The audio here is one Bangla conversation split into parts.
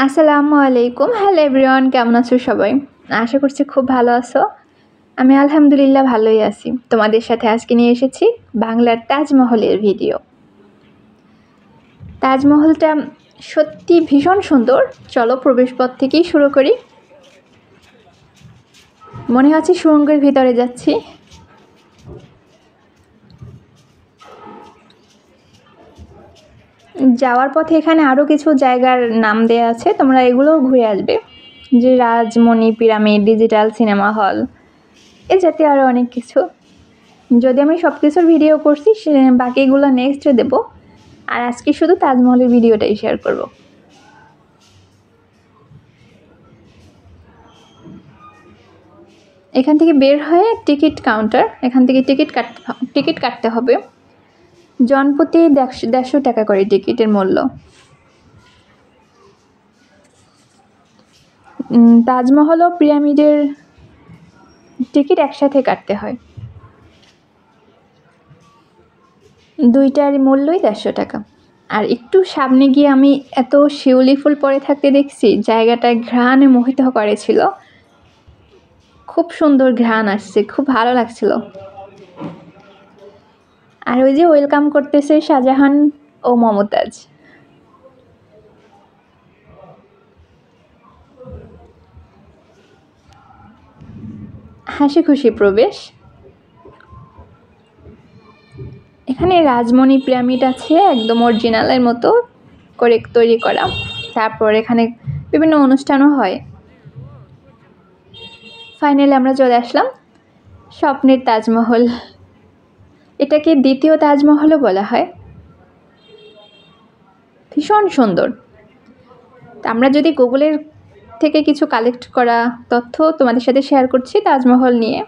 আসসালামু আলাইকুম। হ্যালো এভরিওয়ান, কেমন আছো সবাই? আশা করছি খুব ভালো আছো। আমি আলহামদুলিল্লাহ ভালোই আছি। তোমাদের সাথে আজকে নিয়ে এসেছি বাংলার তাজমহলের ভিডিও। তাজমহলটা সত্যি ভীষণ সুন্দর। চলো প্রবেশপথ থেকেই শুরু করি। মনে হচ্ছে সুড়ঙ্গের ভিতরে যাচ্ছি। যাওয়ার পথে এখানে আরও কিছু জায়গার নাম দেওয়া আছে, তোমরা এগুলোও ঘুরে আসবে, যে Rajmani pyramid, digital cinema hall, এ জাতীয় আরও অনেক কিছু। যদি আমি সব কিছুর ভিডিও করছি, বাকিগুলো নেক্সটে দেব। আর আজকে শুধু তাজমহলের ভিডিওটাই শেয়ার করব। এখান থেকে বের হয়ে টিকিট কাউন্টার, এখান থেকে টিকিট কাটতে হবে। জনপ্রতি 150 টাকা করে টিকিটের মূল্য। তাজমহল ও পিরামিডের টিকিট একসাথে কাটতে হয়, দুইটার মূল্যই 150 টাকা। আর একটু সামনে গিয়ে আমি এত শিউলি ফুল পরে থাকতে দেখছি, জায়গাটায় ঘ্রাণে মোহিত করেছিল। খুব সুন্দর ঘ্রাণ আসছে, খুব ভালো লাগছিল। আর ওই যে ওয়েলকাম করতেছে শাহজাহান ও মমতাজ। হাসি খুশি প্রবেশ। এখানে রাজমণি পিরামিড আছে, একদম অরিজিনালের মতো করে তৈরি করা। তারপর এখানে বিভিন্ন অনুষ্ঠানও হয়। ফাইনালি আমরা চলে আসলাম স্বপ্নের তাজমহল। এটাকে দ্বিতীয় তাজমহলও বলা হয়। ভীষণ সুন্দর। আমরা যদি গুগলের থেকে কিছু কালেক্ট করা তথ্য তোমাদের সাথে শেয়ার করছি তাজমহল নিয়ে।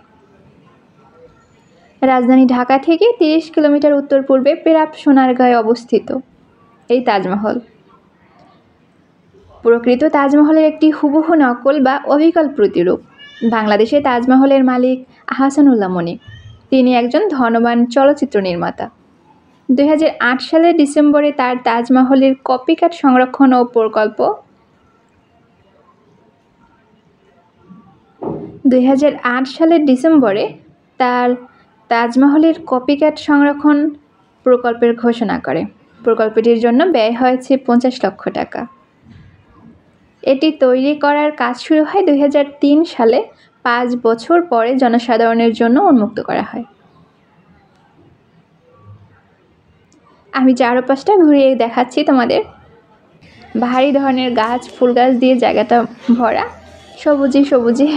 রাজধানী ঢাকা থেকে 30 কিলোমিটার উত্তর পূর্বে পেরাব সোনারগাঁয়ে অবস্থিত এই তাজমহল। প্রকৃত তাজমহলের একটি হুবহু নকল বা অবিকল প্রতিরূপ। বাংলাদেশে তাজমহলের মালিক আহসানুল্লাহ মনি। তিনি একজন ধনবান চলচ্চিত্র নির্মাতা। 2008 সালের ডিসেম্বরে তার তাজমহলের কপিক্যাট সংরক্ষণ ও প্রকল্প 2008 সালের ডিসেম্বরে তার তাজমহলের কপিক্যাট সংরক্ষণ প্রকল্পের ঘোষণা করে। প্রকল্পটির জন্য ব্যয় হয়েছে 50 লক্ষ টাকা। এটি তৈরি করার কাজ শুরু হয় 2003 সালে। 5 বছর পরে জনসাধারণের জন্য উন্মুক্ত করা হয়। আমি চারপাশটা ঘুরিয়ে দেখাচ্ছি তোমাদের। ভারী ধরনের গাছ, ফুল গাছ দিয়ে জায়গাটা ভরা, সবুজে সবুজে,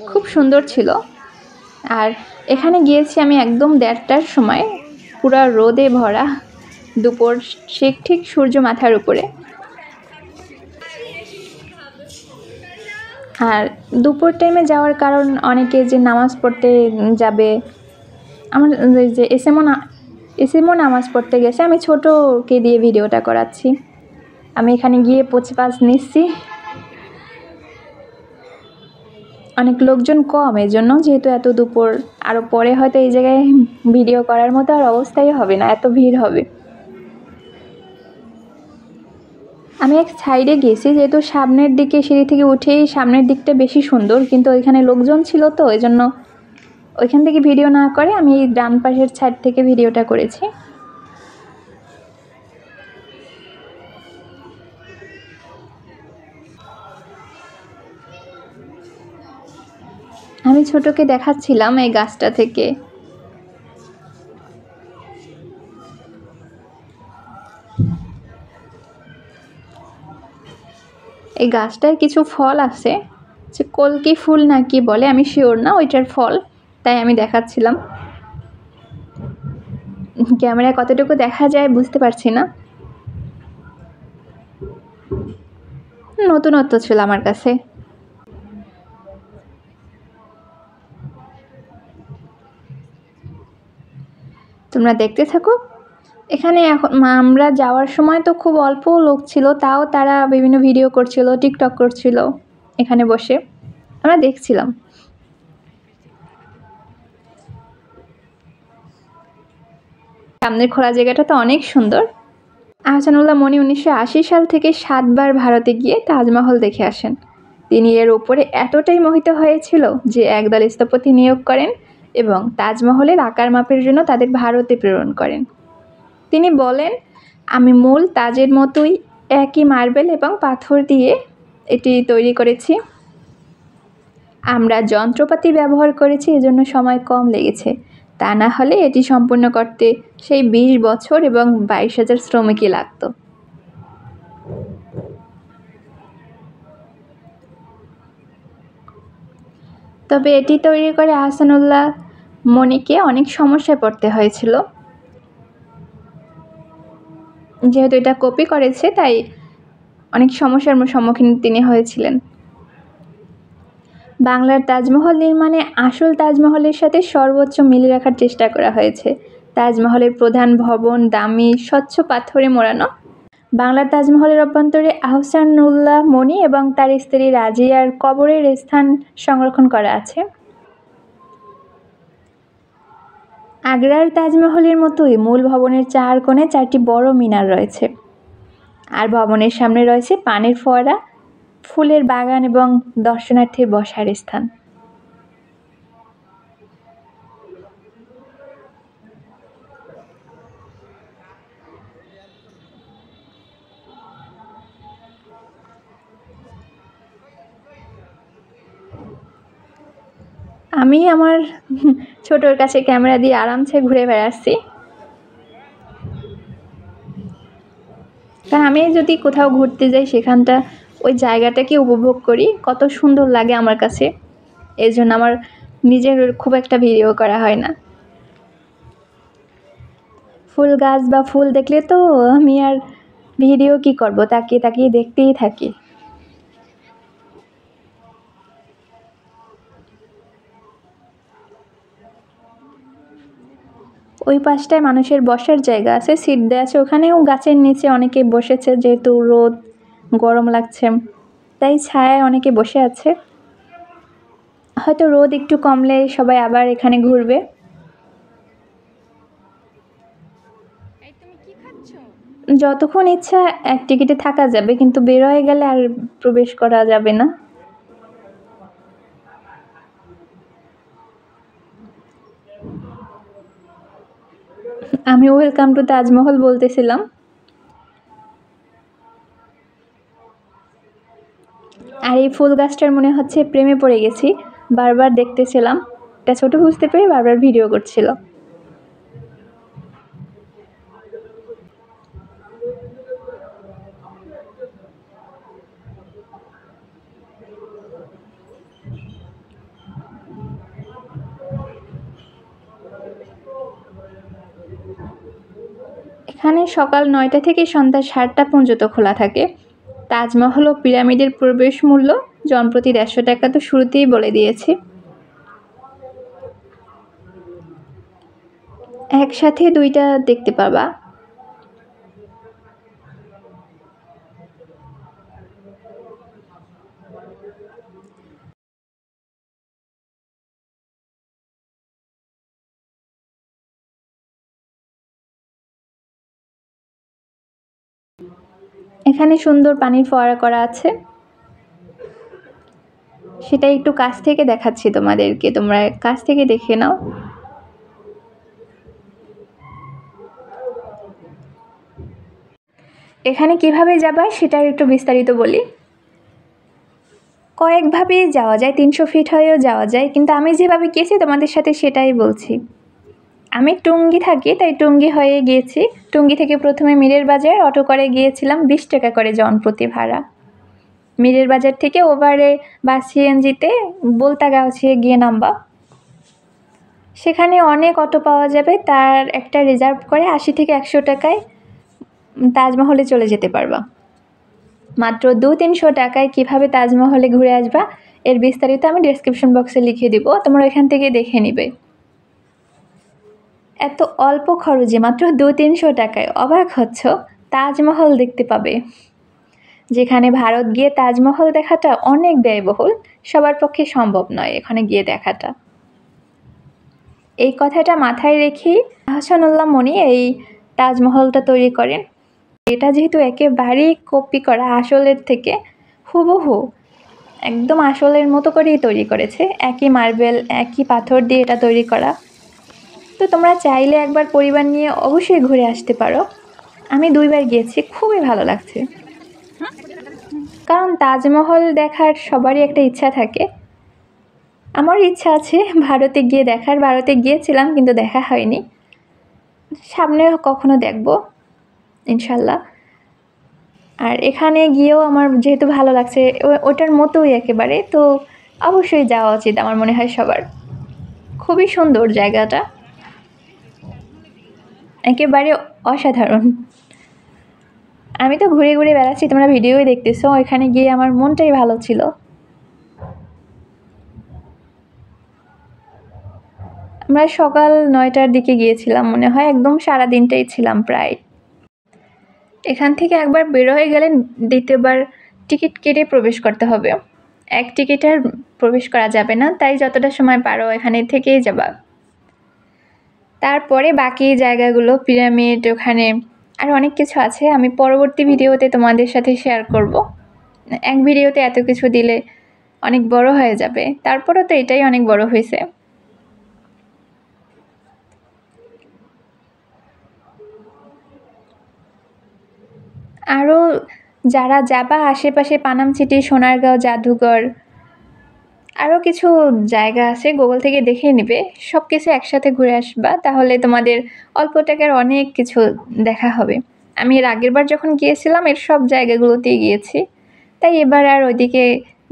খুব সুন্দর ছিল। আর এখানে গিয়েছি আমি একদম 1:30টার সময়, পুরা রোদে ভরা দুপুর, ঠিক সূর্য মাথার উপরে। আর দুপুর টাইমে যাওয়ার কারণ, অনেকে যে নামাজ পড়তে যাবে, আমার যে এসএমও নামাজ পড়তে গেছে। আমি ছোটোকে দিয়ে ভিডিওটা করাচ্ছি। আমি এখানে গিয়ে পোজ নিচ্ছি। অনেক লোকজন কম, এই জন্য, যেহেতু এত দুপুর, আরও পরে হয়তো এই জায়গায় ভিডিও করার মতো আর অবস্থাই হবে না, এত ভিড় হবে। আমি এক সাইডে গেছি, যেহেতু সামনের দিকে সিঁড়ি থেকে উঠেই সামনের দিকটা বেশি সুন্দর, কিন্তু ওইখানে লোকজন ছিল, তো এই জন্য ওইখান থেকে ভিডিও না করে আমি ডান পাশের সাইড থেকে ভিডিওটা করেছি। আমি ছোটকে দেখাচ্ছিলাম এই গাছটা থেকে। এই গাছটায় কিছু ফল আছে, যে কলকি ফুল না কি বলে, আমি শিওর না, ওইটার ফল, তাই আমি দেখাচ্ছিলাম। ক্যামেরায় কতটুকু দেখা যায় বুঝতে পারছি না। নতুনত্ব ছিল আমার কাছে। তোমরা দেখতে থাকো। এখানে এখন আমরা যাওয়ার সময় তো খুব অল্প লোক ছিল, তাও তারা বিভিন্ন ভিডিও করছিল, টিকটক করছিল এখানে বসে, আমরা দেখছিলাম। সামনের খোলা জায়গাটা তো অনেক সুন্দর। আহসানুল্লাহ মনি 1980 সাল থেকে 7 বার ভারতে গিয়ে তাজমহল দেখে আসেন। তিনি এর উপরে এতটাই মোহিত হয়েছিল যে একদল স্থপতি নিয়োগ করেন এবং তাজমহলের আকার মাপের জন্য তাদের ভারতে প্রেরণ করেন। তিনি বলেন, আমি মূল তাজের মতোই একই মার্বেল এবং পাথর দিয়ে এটি তৈরি করেছি। আমরা যন্ত্রপাতি ব্যবহার করেছি, এজন্য সময় কম লেগেছে। তা না হলে এটি সম্পূর্ণ করতে সেই 20 বছর এবং 22,000 শ্রমিকই লাগতো। তবে এটি তৈরি করে আহসানুল্লাহ মনিকে অনেক সমস্যায় পড়তে হয়েছিল। যেহেতু এটা কপি করেছে তাই অনেক সমস্যার সম্মুখীন তিনি হয়েছিলেন। বাংলার তাজমহল নির্মাণে আসল তাজমহলের সাথে সর্বোচ্চ মিল রাখার চেষ্টা করা হয়েছে। তাজমহলের প্রধান ভবন দামি স্বচ্ছ পাথরে মোড়ানো। বাংলার তাজমহলের অভ্যন্তরে আহসানুল্লাহ মনি এবং তার স্ত্রী রাজিয়ার কবরের স্থান সংরক্ষণ করা আছে। আগ্রার তাজমহলের মতোই মূল ভবনের 4 কোণে 4টি বড় মিনার রয়েছে, আর ভবনের সামনে রয়েছে পানির ফোয়ারা, ফুলের বাগান এবং দর্শনার্থীর বসার স্থান। আমি আমার ছোটর কাছে ক্যামেরা দিয়ে আরামসে ঘুরে বেড়াচ্ছি। কারণ আমি যদি কোথাও ঘুরতে যাই সেখানটা ওই জায়গাটাকে উপভোগ করি, কত সুন্দর লাগে আমার কাছে। এর জন্য আমার নিজের খুব একটা ভিডিও করা হয় না। ফুল গাছ বা ফুল দেখলে তো আমি আর ভিডিও কি করব, তাকিয়ে তাকিয়ে দেখতেই থাকি। ওই পাশটায় মানুষের বসার জায়গা আছে, সিট দেওয়া আছে, ওখানেও গাছের নিচে অনেকে বসেছে, যেহেতু রোদ গরম লাগছে তাই ছায়ায় অনেকে বসে আছে। হয়তো রোদ একটু কমলে সবাই আবার এখানে ঘুরবে। যতক্ষণ ইচ্ছা এক টিকিটে থাকা যাবে, কিন্তু বের হয়ে গেলে আর প্রবেশ করা যাবে না। আমি ওয়েলকাম টু তাজমহল বলতেছিলাম। আর এই ফুল গাছটার মনে হচ্ছে প্রেমে পড়ে গেছি, বারবার দেখতেছিলাম। এটা ছোট বুঝতে পেরে বারবার ভিডিও করছিল। এখানে সকাল 9টা থেকে সন্ধ্যা 7টা পর্যন্ত খোলা থাকে। তাজমহল ও পিরামিডের প্রবেশ মূল্য জনপ্রতি 150 টাকা তো শুরুতেই বলে দিয়েছি। একসাথে 2টা দেখতে পাবা। এখানে সুন্দর পানির ফোয়ারা করা আছে, সেটা একটু কাছ থেকে দেখাচ্ছি তোমাদেরকে, তোমরা কাছ থেকে দেখে নাও। এখানে কিভাবে যাবা সেটা একটু বিস্তারিত বলি। কয়েকভাবেই যাওয়া যায়, 300 ফিট হয়েও যাওয়া যায়, কিন্তু আমি যেভাবে গিয়েছি তোমাদের সাথে সেটাই বলছি। আমি টুঙ্গি থাকি তাই টুঙ্গি হয়ে গিয়েছি। টুঙ্গি থেকে প্রথমে মীরের বাজার অটো করে গিয়েছিলাম, 20 টাকা করে জনপ্রতি ভাড়া। মীরের বাজার থেকে ওভারে বা সিএনজিতে বলতাগাছিয়ে গিয়ে নামবা। সেখানে অনেক অটো পাওয়া যাবে, তার একটা রিজার্ভ করে 80 থেকে 100 টাকায় তাজমহলে চলে যেতে পারবা। মাত্র 200-300 টাকায় কিভাবে তাজমহলে ঘুরে আসবা এর বিস্তারিত আমি ডেসক্রিপশন বক্সে লিখে দিব, তোমরা এখান থেকে দেখে নিবে। এত অল্প খরচে মাত্র 200-300 টাকায় অবাক হচ্ছ, তাজমহল দেখতে পাবে। যেখানে ভারত গিয়ে তাজমহল দেখাটা অনেক ব্যয়বহুল, সবার পক্ষে সম্ভব নয় এখানে গিয়ে দেখাটা। এই কথাটা মাথায় রেখেই আহসানুল্লাহ মনি এই তাজমহলটা তৈরি করেন। এটা যেহেতু একেবারেই কপি করা আসলের থেকে, হুবহু একদম আসলের মতো করেই তৈরি করেছে। একই মার্বেল, একই পাথর দিয়ে এটা তৈরি করা। তো তোমরা চাইলে একবার পরিবার নিয়ে অবশ্যই ঘুরে আসতে পারো। আমি 2 বার গিয়েছি, খুবই ভালো লাগছে। কারণ তাজমহল দেখার সবারই একটা ইচ্ছা থাকে। আমারও ইচ্ছা আছে ভারতে গিয়ে দেখার। ভারতে গিয়েছিলাম কিন্তু দেখা হয়নি। সামনে কখনো দেখব ইনশাল্লাহ। আর এখানে গিয়েও আমার যেহেতু ভালো লাগছে, ওটার মতোই একেবারে, তো অবশ্যই যাওয়া উচিত আমার মনে হয় সবার। খুবই সুন্দর জায়গাটা, একেবারে অসাধারণ। আমি তো ঘুরে ঘুরে বেড়াচ্ছি, তোমরা ভিডিওই দেখতেছো। এখানে গিয়ে আমার মনটাই ভালো ছিল। আমরা সকাল 9টার দিকে গিয়েছিলাম মনে হয়, একদম সারা দিনটাই ছিলাম প্রায়। এখান থেকে একবার বের হয়ে গেলে দ্বিতীয়বার টিকিট কেটে প্রবেশ করতে হবে। এক টিকিটে আর প্রবেশ করা যাবে না, তাই যতটা সময় পারো এখানে থেকেই যাবা। তারপরে বাকি জায়গাগুলো, পিরামিড, ওখানে আর অনেক কিছু আছে, আমি পরবর্তী ভিডিওতে তোমাদের সাথে শেয়ার করব। এক ভিডিওতে এত কিছু দিলে অনেক বড় হয়ে যাবে, তারপরেও তো এটাই অনেক বড় হয়েছে। আরও যারা যাবা আশেপাশে, পানামসিটি, সোনারগাঁও, জাদুঘর, আরও কিছু জায়গা আছে, গুগল থেকে দেখে নেবে। সব কিছু একসাথে ঘুরে আসবা, তাহলে তোমাদের অল্প টাকার অনেক কিছু দেখা হবে। আমি এর আগের বার যখন গিয়েছিলাম এর সব জায়গাগুলোতেই গিয়েছি, তাই এবার আর ওইদিকে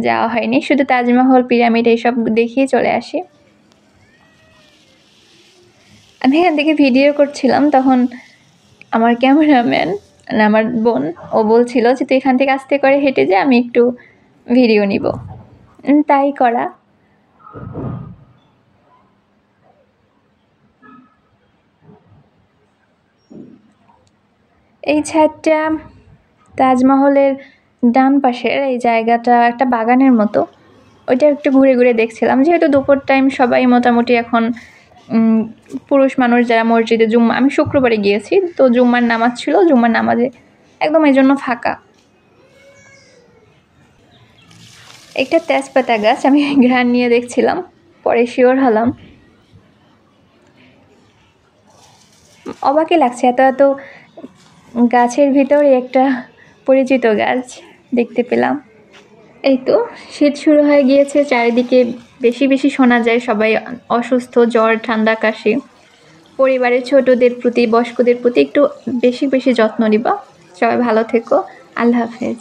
যাওয়া হয়নি। শুধু তাজমহল, পিরামিড এইসব দেখিয়ে চলে আসি। আমি এখান থেকে ভিডিও করছিলাম, তখন আমার ক্যামেরাম্যান, আমার বোন, ও বলছিল যে তুই এখান থেকে আস্তে করে হেঁটে যা, আমি একটু ভিডিও নিব। তাই করা। এই ছাদটা তাজমহলের ডান পাশের এই জায়গাটা একটা বাগানের মতো, ওইটা একটু ঘুরে ঘুরে দেখছিলাম। যেহেতু দুপুর টাইম, সবাই মোটামুটি এখন পুরুষ মানুষ যারা মসজিদে, জুম্মা, আমি শুক্রবারে গিয়েছি তো জুম্মার নামাজ ছিল, জুম্মার নামাজে একদম এই জন্য ফাঁকা। একটা তেজপাতা গাছ, আমি ঘ্রাণ নিয়ে দেখছিলাম, পরে শিওর হলাম। অবাকই লাগছে, এত এত গাছের ভিতরে একটা পরিচিত গাছ দেখতে পেলাম। এই তো শীত শুরু হয়ে গিয়েছে, চারিদিকে বেশি বেশি শোনা যায় সবাই অসুস্থ, জ্বর, ঠান্ডা, কাশি। পরিবারের ছোটদের প্রতি, বয়স্কদের প্রতি একটু বেশি বেশি যত্ন নিবা। সবাই ভালো থেকো। আল্লাহ হাফেজ।